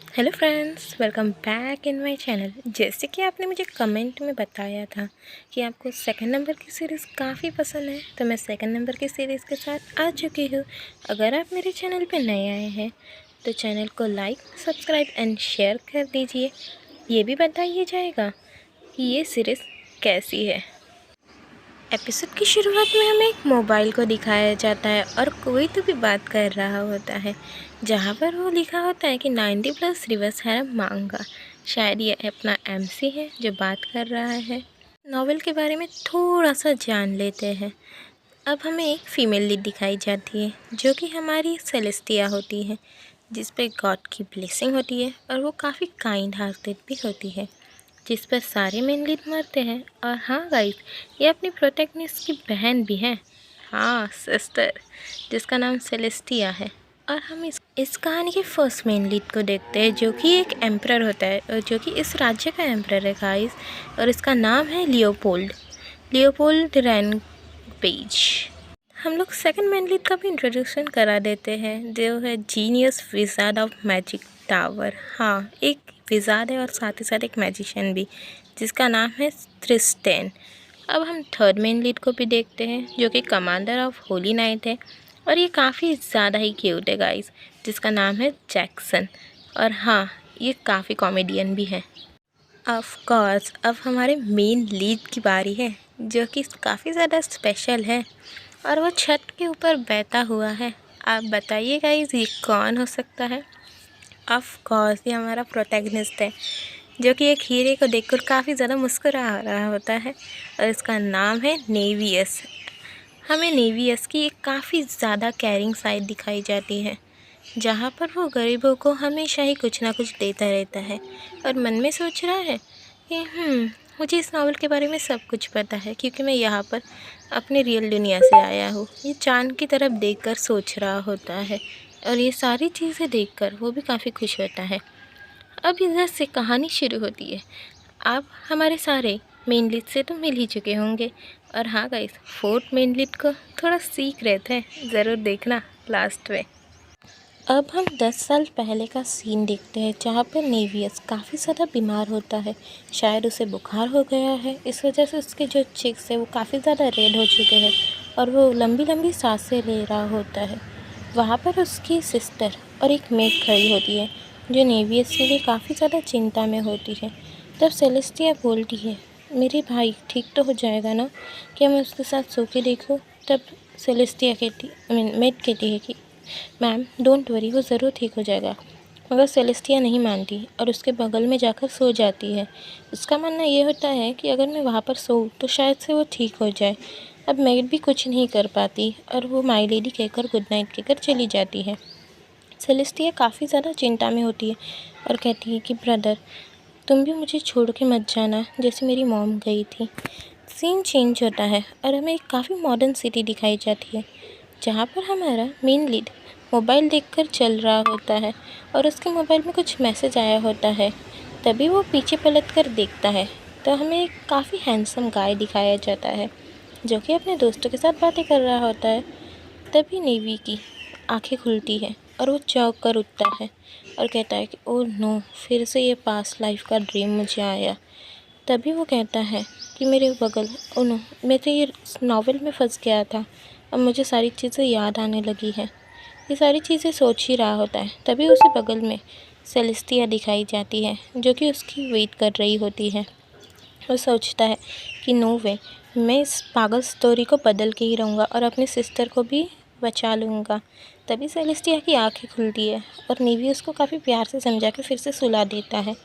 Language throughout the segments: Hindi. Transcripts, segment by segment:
Hello friends, welcome back in my channel. जैसे कि आपने मुझे कमेंट में बताया था कि आपको सेकंड नंबर की सीरीज़ काफ़ी पसंद है, तो मैं सेकंड नंबर की सीरीज़ के साथ आ चुकी हूँ। अगर आप मेरे चैनल पे नए आए हैं तो चैनल को लाइक, सब्सक्राइब एंड शेयर कर दीजिए। ये भी बताइए जाएगा कि ये सीरीज़ कैसी है। एपिसोड की शुरुआत में हमें एक मोबाइल को दिखाया जाता है और कोई तो भी बात कर रहा होता है, जहाँ पर वो लिखा होता है कि 90+ रिवर्स हैरम मांगा। शायद ये अपना एमसी है जो बात कर रहा है। नॉवेल के बारे में थोड़ा सा जान लेते हैं। अब हमें एक फ़ीमेल लीड दिखाई जाती है जो कि हमारी सेलेस्टिया होती है, जिस पे गॉड की ब्लेसिंग होती है और वो काफ़ी काइंड हार्टेड भी होती है, जिस पर सारे मेन लीड मरते हैं। और हाँ गाइस, ये अपनी प्रोटैगनिस्ट की बहन भी है, हाँ सिस्टर, जिसका नाम सेलेस्टिया है। और हम इस कहानी के फर्स्ट मेन लीड को देखते हैं जो कि एक एम्परर होता है, और जो कि इस राज्य का एम्परर है गाइस, और इसका नाम है लियोपोल्ड रैम्पेज। हम लोग सेकंड मेन लीड का भी इंट्रोडक्शन करा देते हैं, जो है genius wizard of magic tower. हाँ, एक विज़ार्ड है और साथ ही साथ एक मैजिशियन भी, जिसका नाम है थ्रिस्टेन। अब हम थर्ड मेन लीड को भी देखते हैं जो कि कमांडर ऑफ होली नाइट है, और ये काफ़ी ज़्यादा ही क्यूट है गाइस, जिसका नाम है जैक्सन। और हाँ, ये काफ़ी कॉमेडियन भी है। ऑफ कोर्स अब हमारे मेन लीड की बारी है, जो कि काफ़ी ज़्यादा स्पेशल है, और वो छत के ऊपर बैठा हुआ है। आप बताइए गाइस, ये कौन हो सकता है? ऑफ कोर्स ये हमारा प्रोटैगनिस्ट है, जो कि एक हीरे को देखकर काफ़ी ज़्यादा मुस्कुरा रहा होता है, और इसका नाम है नेवियस। हमें नेवियस की एक काफ़ी ज़्यादा केयरिंग साइड दिखाई जाती है, जहाँ पर वो गरीबों को हमेशा ही कुछ ना कुछ देता रहता है, और मन में सोच रहा है कि मुझे इस नावल के बारे में सब कुछ पता है, क्योंकि मैं यहाँ पर अपने रियल दुनिया से आया हूँ। ये चांद की तरफ देखकर सोच रहा होता है, और ये सारी चीज़ें देखकर वो भी काफ़ी खुश होता है। अब इधर से कहानी शुरू होती है। आप हमारे सारे मेन लीड से तो मिल ही चुके होंगे, और हाँ गाइस, फोर्थ मेन लीड को थोड़ा सीख रहे थे, ज़रूर देखना लास्ट में। अब हम 10 साल पहले का सीन देखते हैं, जहाँ पर नेवियस काफ़ी ज़्यादा बीमार होता है। शायद उसे बुखार हो गया है, इस वजह से उसके जो चिक्स है वो काफ़ी ज़्यादा रेड हो चुके हैं, और वो लंबी लंबी सांसें ले रहा होता है। वहाँ पर उसकी सिस्टर और एक मेड खड़ी होती है, जो नेवियस के लिए काफ़ी ज़्यादा चिंता में होती है। तब सेलेस्टिया बोलती है, मेरे भाई ठीक तो हो जाएगा ना, क्या मैं उसके साथ सो के देखूँ? तब सेलेस्टिया कहती, मेड कहती है कि मैम डोंट वरी, वो ज़रूर ठीक हो जाएगा। मगर सेलेस्टिया नहीं मानती और उसके बगल में जाकर सो जाती है। उसका मानना ये होता है कि अगर मैं वहाँ पर सोऊं तो शायद से वो ठीक हो जाए। अब मेड भी कुछ नहीं कर पाती, और वो माई लेडी कहकर गुड नाइट कहकर चली जाती है। सेलेस्टिया काफ़ी ज़्यादा चिंता में होती है और कहती है कि ब्रदर, तुम भी मुझे छोड़ के मत जाना, जैसे मेरी मॉम गई थी। सीन चेंज होता है और हमें एक काफ़ी मॉडर्न सिटी दिखाई जाती है, जहाँ पर हमारा मेन लीड मोबाइल देखकर चल रहा होता है, और उसके मोबाइल में कुछ मैसेज आया होता है। तभी वो पीछे पलट कर देखता है, तो हमें एक काफ़ी हैंडसम गाय दिखाया जाता है, जो कि अपने दोस्तों के साथ बातें कर रहा होता है। तभी नेवी की आंखें खुलती है और वो चौंक कर उठता है और कहता है कि ओह नो, फिर से ये पास्ट लाइफ का ड्रीम मुझे आया। तभी वो कहता है कि मेरे बगल, ओह नो, मैं तो ये नावल में फंस गया था, अब मुझे सारी चीज़ें याद आने लगी हैं। ये सारी चीज़ें सोच ही रहा होता है, तभी उसे बगल में सेलेस्टिया दिखाई जाती है, जो कि उसकी वेट कर रही होती है। वो सोचता है कि नो वे, मैं इस पागल स्टोरी को बदल के ही रहूँगा और अपनी सिस्टर को भी बचा लूँगा। तभी सेलेस्टिया की आंखें खुलती है और नेवी उसको काफ़ी प्यार से समझा के फिर से सुला देता है।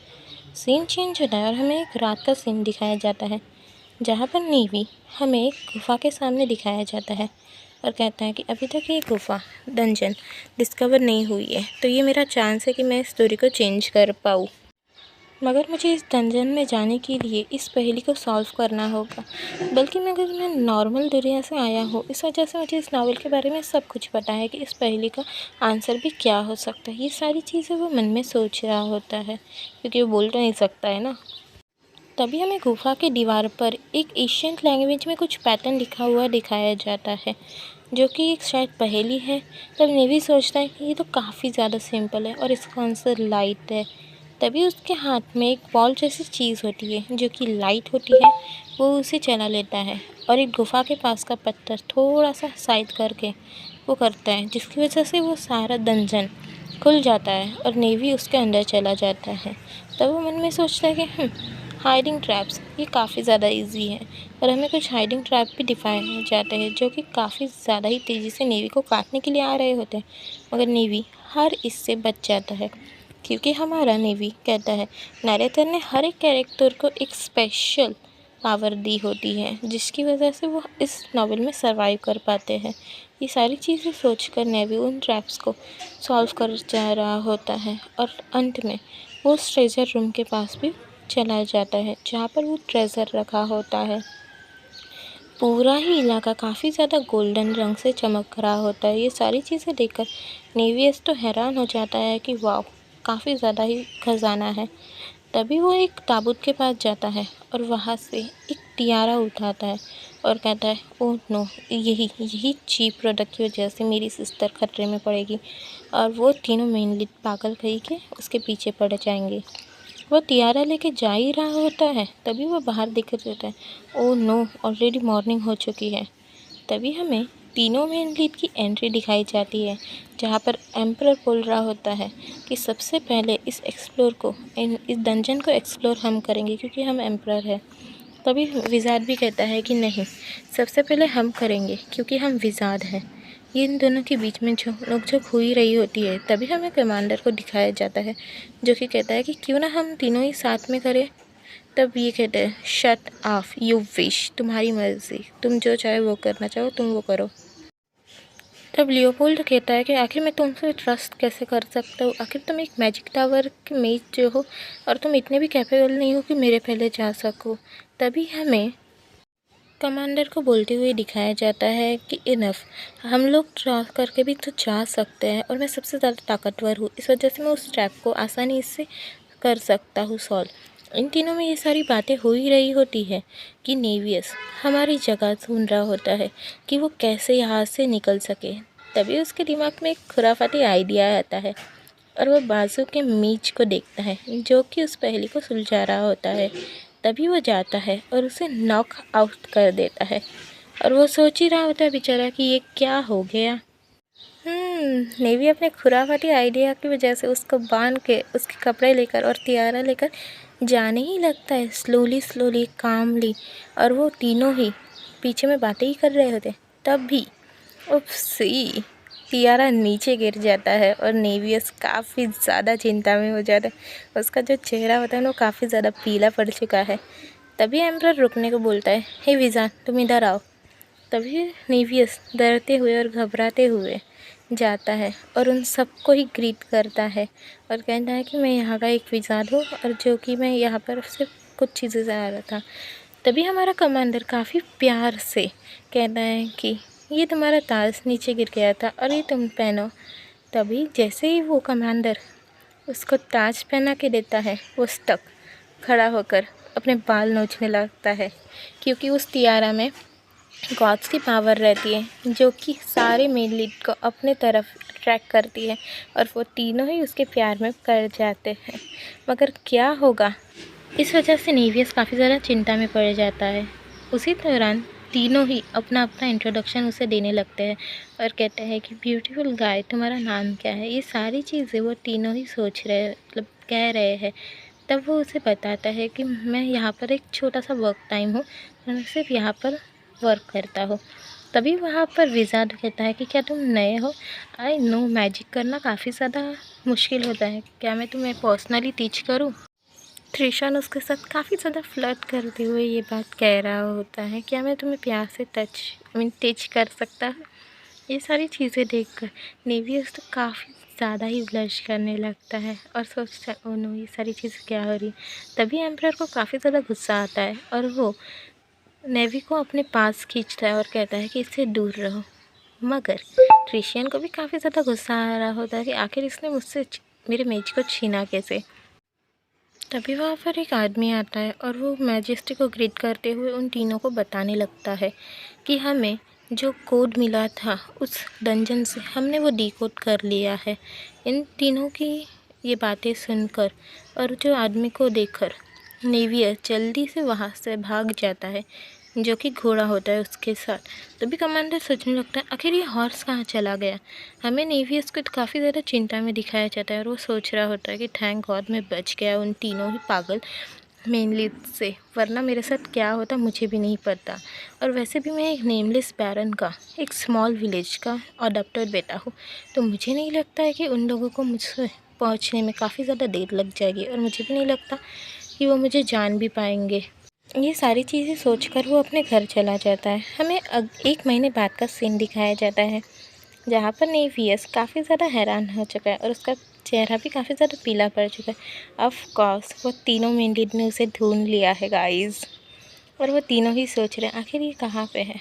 सीन चेंज होता है और हमें एक रात का सीन दिखाया जाता है, जहाँ पर नेवी हमें एक गुफ़ा के सामने दिखाया जाता है और कहता है कि अभी तक ये गुफ़ा डंजन डिस्कवर नहीं हुई है, तो ये मेरा चांस है कि मैं इस स्टोरी को चेंज कर पाऊँ। मगर मुझे इस डंजन में जाने के लिए इस पहेली को सॉल्व करना होगा। बल्कि मगर मैं नॉर्मल दुनिया से आया हूँ, इस वजह से मुझे इस नावल के बारे में सब कुछ पता है कि इस पहेली का आंसर भी क्या हो सकता है। ये सारी चीज़ें वो मन में सोच रहा होता है, क्योंकि वो बोल तो नहीं सकता है ना। तभी हमें गुफा की दीवार पर एक एशियंट लैंग्वेज में कुछ पैटर्न लिखा हुआ दिखाया जाता है, जो कि एक शायद पहेली है। तब नेवी सोचता है कि ये तो काफ़ी ज़्यादा सिंपल है और इसका आंसर लाइट है। तभी उसके हाथ में एक बॉल जैसी चीज़ होती है जो कि लाइट होती है। वो उसे चला लेता है और एक गुफ़ा के पास का पत्थर थोड़ा सा साइड करके वो करता है, जिसकी वजह से वो सारा डंजन खुल जाता है और नेवी उसके अंदर चला जाता है। तब वो मन में सोचता है कि हाइडिंग ट्रैप्स ये काफ़ी ज़्यादा इजी है और हमें कुछ हाइडिंग ट्रैप भी दिखाए जाते हैं जो कि काफ़ी ज़्यादा ही तेज़ी से नेवी को काटने के लिए आ रहे होते हैं, मगर नेवी हर इससे बच जाता है क्योंकि हमारा नेवी कहता है नरेटर ने हर एक कैरेक्टर को एक स्पेशल पावर दी होती है जिसकी वजह से वो इस नावल में सरवाइव कर पाते हैं। ये सारी चीज़ें सोचकर नेवी उन ट्रैप्स को सॉल्व कर जा रहा होता है और अंत में वो उस ट्रेजर रूम के पास भी चला जाता है जहाँ पर वो ट्रेजर रखा होता है। पूरा ही इलाका काफ़ी ज़्यादा गोल्डन रंग से चमक रहा होता है। ये सारी चीज़ें देखकर नेवियस तो हैरान हो जाता है कि वाह, काफ़ी ज़्यादा ही खजाना है। तभी वो एक ताबूत के पास जाता है और वहाँ से एक टियारा उठाता है और कहता है ओह नो, यही चीप प्रोडक्ट की वजह से मेरी सिस्टर खतरे में पड़ेगी और वो तीनों मेनली पागल कही के उसके पीछे पड़ जाएंगे। वो तियारा लेके जा ही रहा होता है तभी वो बाहर दिख जाता है। ओह नो, ऑलरेडी मॉर्निंग हो चुकी है। तभी हमें तीनों मेन लीड की एंट्री दिखाई जाती है जहाँ पर एम्परर बोल रहा होता है कि सबसे पहले इस डंजन को एक्सप्लोर हम करेंगे क्योंकि हम एम्परर हैं। तभी विज़ार्ड भी कहता है कि नहीं, सबसे पहले हम करेंगे क्योंकि हम विज़ार्ड हैं। ये इन दोनों के बीच में जो नोकझोंक हो ही रही होती है तभी हमें कमांडर को दिखाया जाता है जो कि कहता है कि क्यों ना हम तीनों ही साथ में करें। तब ये कहते हैं शट ऑफ, यू विश, तुम्हारी मर्ज़ी, तुम जो चाहे वो करना चाहो तुम वो करो। तब लियोपोल्ड कहता है कि आखिर मैं तुमसे ट्रस्ट कैसे कर सकता हूँ, आखिर तुम एक मैजिक टावर के मेज जो हो और तुम इतने भी कैपेबल नहीं हो कि मेरे पहले जा सको। तभी हमें कमांडर को बोलते हुए दिखाया जाता है कि इनफ, हम लोग ट्राई करके भी तो जा सकते हैं और मैं सबसे ज़्यादा ताकतवर हूँ, इस वजह से मैं उस ट्रैप को आसानी से कर सकता हूँ सॉल्व। इन तीनों में ये सारी बातें हो ही रही होती है कि नेवियस हमारी जगह ढूंढ रहा होता है कि वो कैसे यहाँ से निकल सके। तभी उसके दिमाग में एक खुराफाती आइडिया आता है और वो बाजू के मीच को देखता है जो कि उस पहेली को सुलझा रहा होता है। तभी वो जाता है और उसे नॉक आउट कर देता है और वो सोच ही रहा होता है बेचारा कि ये क्या हो गया। नेवी अपने खुराफाती आइडिया की वजह से उसको बांध के उसके कपड़े लेकर और तियारा लेकर जाने ही लगता है स्लोली कामली, और वो तीनों ही पीछे में बातें ही कर रहे होते। तब भी उपसी तियारा नीचे गिर जाता है और नेवियस काफ़ी ज़्यादा चिंता में हो जाता है। उसका जो चेहरा होता है ना वो काफ़ी ज़्यादा पीला पड़ चुका है। तभी एम्परर रुकने को बोलता है, हे विज़ान, तुम इधर आओ। तभी नेवियस डरते हुए और घबराते हुए जाता है और उन सबको ही ग्रीट करता है और कहता है कि मैं यहाँ का एक विज़ार्ड हूँ और जो कि मैं यहाँ पर सिर्फ कुछ चीज़ें से आ रहा था। तभी हमारा कमांडर काफ़ी प्यार से कहता है कि ये तुम्हारा ताज नीचे गिर गया था और ये तुम पहनो। तभी जैसे ही वो कमांडर उसको ताज पहना के देता है वो स्टक खड़ा होकर अपने बाल नोचने लगता है क्योंकि उस तियारा में गॉड्स की पावर रहती है जो कि सारे मेन लीड को अपने तरफ अट्रैक्ट करती है और वो तीनों ही उसके प्यार में पड़ जाते हैं। मगर क्या होगा, इस वजह से नेवियस काफ़ी ज़्यादा चिंता में पड़ जाता है। उसी दौरान तीनों ही अपना अपना इंट्रोडक्शन उसे देने लगते हैं और कहते हैं कि ब्यूटीफुल गाय, तुम्हारा नाम क्या है। ये सारी चीज़ें वो तीनों ही सोच रहे, मतलब कह रहे हैं। तब वो उसे बताता है कि मैं यहाँ पर एक छोटा सा वर्क टाइम हूँ और मैं सिर्फ यहाँ पर वर्क करता हूँ। तभी वहाँ पर विज़ार्ड कहता है कि क्या तुम नए हो? आई नो मैजिक करना काफ़ी ज़्यादा मुश्किल होता है, क्या मैं तुम्हें पर्सनली टीच करूँ? त्रिशान उसके साथ काफ़ी ज़्यादा फ्लर्ट करते हुए ये बात कह रहा होता है, क्या मैं तुम्हें प्यार से टीच कर सकता हूँ? ये सारी चीज़ें देखकर नेवियस तो काफ़ी ज़्यादा ही ब्लश करने लगता है और सोचता है ओह नो, ये सारी चीज़ें क्या हो रही। तभी एम्परर को काफ़ी ज़्यादा गुस्सा आता है और वो नेवी को अपने पास खींचता है और कहता है कि इससे दूर रहो। मगर ट्रिशियन को भी काफ़ी ज़्यादा गुस्सा आ रहा होता है कि आखिर इसने मुझसे मेरे मेज को छीना कैसे। तभी वहाँ पर एक आदमी आता है और वो मैजेस्टी को ग्रीट करते हुए उन तीनों को बताने लगता है कि हमें जो कोड मिला था उस डंजन से हमने वो डिकोड कर लिया है। इन तीनों की ये बातें सुनकर और जो आदमी को देखकर नेवियर जल्दी से वहाँ से भाग जाता है, जो कि घोड़ा होता है उसके साथ। तभी कमांडर सोचने लगता है आखिर ये हॉर्स कहाँ चला गया। हमें नेवियर्स को काफ़ी ज़्यादा चिंता में दिखाया जाता है और वो सोच रहा होता है कि थैंक गॉड मैं बच गया उन तीनों ही पागल मेनली से, वरना मेरे साथ क्या होता मुझे भी नहीं पता। और वैसे भी मैं एक नेमलेस बैरन का, एक स्मॉल विलेज का अडॉप्टेड बेटा हूँ, तो मुझे नहीं लगता है कि उन लोगों को मुझसे पहुँचने में काफ़ी ज़्यादा देर लग जाएगी, और मुझे भी नहीं लगता कि वो मुझे जान भी पाएंगे। ये सारी चीज़ें सोचकर वो अपने घर चला जाता है। हमें 1 महीने बाद का सीन दिखाया जाता है, जहाँ पर नेवियस काफ़ी ज़्यादा हैरान हो चुका है और उसका चेहरा भी काफ़ी ज़्यादा पीला पड़ चुका है। ऑफ कोर्स वो तीनों मेंढक ने उसे ढूंढ लिया है गाइस, और वो तीनों ही सोच रहे हैं आखिर ये कहाँ पे है।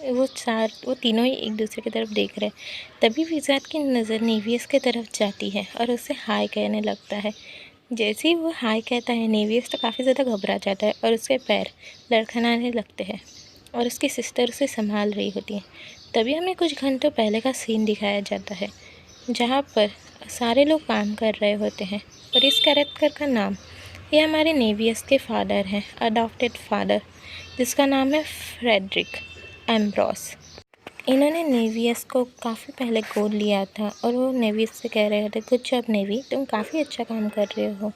वो तीनों ही एक दूसरे की तरफ देख रहे हैं। तभी विज़ार्ड की नज़र नेवियस की तरफ जाती है और उसे हाय कहने लगता है। जैसे ही वो हाय कहता है, नेवियस तो काफ़ी ज़्यादा घबरा जाता है और उसके पैर लड़खड़ाने लगते हैं और उसकी सिस्टर उसे संभाल रही होती है। तभी हमें कुछ घंटों पहले का सीन दिखाया जाता है, जहाँ पर सारे लोग काम कर रहे होते हैं और इस कैरेक्टर का नाम, ये हमारे नेवियस के फादर हैं, अडॉप्टेड फादर, जिसका नाम है फ्रेडरिक एम्ब्रोस। इन्होंने नेवियस को काफ़ी पहले गोद लिया था और वो नेवियस से कह रहे थे गुड जॉब नेवी, तुम काफ़ी अच्छा काम कर रहे हो,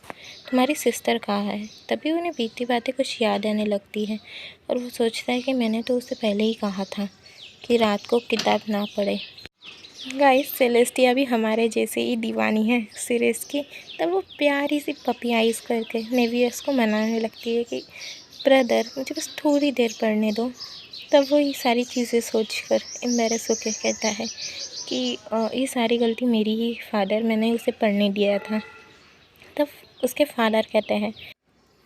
तुम्हारी सिस्टर कहाँ है। तभी उन्हें बीती बातें कुछ याद आने लगती है और वो सोचता है कि मैंने तो उसे पहले ही कहा था कि रात को किताब ना पढ़े। गाइस, सेलेस्टिया भी हमारे जैसे ही दीवानी है सीरीज़ की। तब वो प्यारी सी पपी आइज करके नेवियस को मनाने लगती है कि ब्रदर मुझे बस थोड़ी देर पढ़ने दो। तब वो ये सारी चीज़ें सोचकर एम्बैरेस होकर कहता है कि ये सारी गलती मेरी ही फादर, मैंने उसे पढ़ने दिया था। तब उसके फादर कहते हैं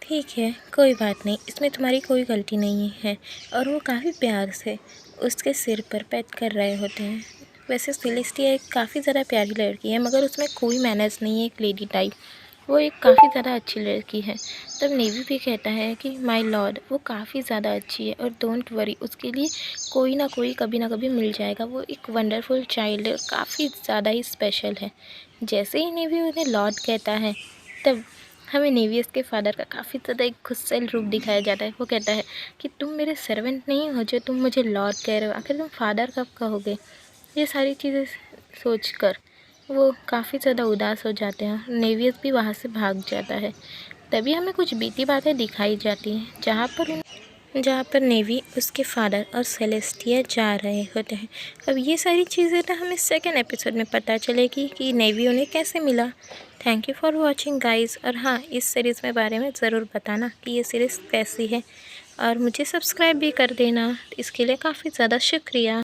ठीक है कोई बात नहीं, इसमें तुम्हारी कोई गलती नहीं है। और वो काफ़ी प्यार से उसके सिर पर पैट कर रहे होते हैं। वैसे सेलेस्टिया एक काफ़ी ज़्यादा प्यारी लड़की है, मगर उसमें कोई मैनर्स नहीं है, एक लेडी टाइप। वो एक काफ़ी ज़्यादा अच्छी लड़की है। तब नेवी भी कहता है कि माय लॉर्ड वो काफ़ी ज़्यादा अच्छी है और डोंट वरी, उसके लिए कोई ना कोई कभी ना कभी मिल जाएगा। वो एक वंडरफुल चाइल्ड है और काफ़ी ज़्यादा ही स्पेशल है। जैसे ही नेवी उन्हें लॉर्ड कहता है, तब हमें नेवियस के फादर का काफ़ी ज़्यादा एक गुस्सैल रूप दिखाया जाता है। वो कहता है कि तुम मेरे सर्वेंट नहीं हो जो तुम मुझे लॉर्ड कह रहे हो, आखिर तुम फादर कब कहोगे। ये सारी चीज़ें सोचकर वो काफ़ी ज़्यादा उदास हो जाते हैं। नेवियस भी वहाँ से भाग जाता है। तभी हमें कुछ बीती बातें दिखाई जाती हैं, जहाँ पर नेवी, उसके फादर और सेलेस्टिया जा रहे होते हैं। अब ये सारी चीज़ें तो हमें सेकेंड एपिसोड में पता चलेगी कि नेवी उन्हें कैसे मिला। Thank you for watching guys. और हाँ, इस सीरीज़ में बारे में ज़रूर बताना कि ये सीरीज़ कैसी है, और मुझे सब्सक्राइब भी कर देना। इसके लिए काफ़ी ज़्यादा शुक्रिया।